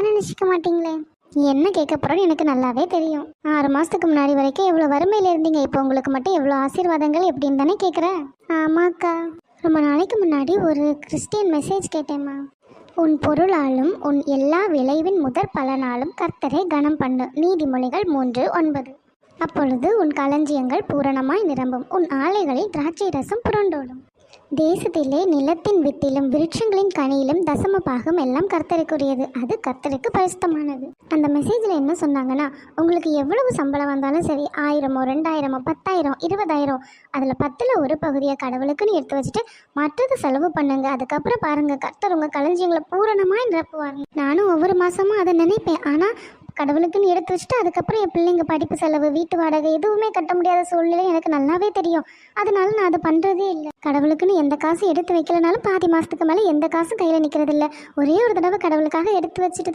நினைச்சிக்க மாட்டீங்களே? என்ன கேட்க போறோன்னு எனக்கு நல்லாவே தெரியும். 6 மாசத்துக்கு முன்னாடி வரைக்கும் எவ்வளோ வறுமையில இருந்தீங்க, இப்போ உங்களுக்கு மட்டும் எவ்வளோ ஆசீர்வாதங்கள் எப்படின்னு தானே கேட்குறேன். ஆமாக்கா, ரொம்ப நாளைக்கு முன்னாடி ஒரு கிறிஸ்டியன் மெசேஜ் கேட்டேம்மா. உன் பொருளாலும் உன் எல்லா விளைவின் முதற் பலனாலும் கர்த்தரை கனம் பண்ணு. நீதிமொழிகள் 3:9. அப்பொழுது உன் களஞ்சியங்கள் பூரணமாய் நிரம்பும், உன் ஆலைகளில் திராட்சை ரசம் புரண்டோடும். தேசத்திலே நிலத்தின் வித்திலும் விருட்சங்களின் கனியிலும் தசம பாகம் எல்லாம் கர்த்தருக்குரியது, அது கர்த்தருக்கு பரிசுத்தமானது. அந்த மெசேஜில் என்ன சொன்னாங்கன்னா, உங்களுக்கு எவ்வளவு சம்பளம் வந்தாலும் சரி, 1000, 2000, 10,000, 20,000, அதில் 10ல் ஒரு பகுதியை கடவுளுக்குன்னு எடுத்து வச்சுட்டு மற்றது செலவு பண்ணுங்க. அதுக்கப்புறம் பாருங்கள், கர்த்தர் உங்கள் களஞ்சியங்களை பூரணமாக நிரப்புவாங்க. நானும் ஒவ்வொரு மாதமும் அதை நினைப்பேன். ஆனால் கடவுளுக்குன்னு எடுத்து வச்சுட்டு அதுக்கப்புறம் என் பிள்ளைங்க படிப்பு செலவு, வீட்டு வாடகை எதுவுமே கட்ட முடியாத சூழ்நிலை எனக்கு நல்லாவே தெரியும். அதனால நான் அதை பண்ணுறதே இல்லை. கடவுளுக்குன்னு எந்த காசு எடுத்து வைக்கலனாலும் பாதி மாதத்துக்கு மேலே எந்த காசும் கையில் நிற்கிறது இல்லை. ஒரே ஒரு தடவை கடவுளுக்காக எடுத்து வச்சுட்டு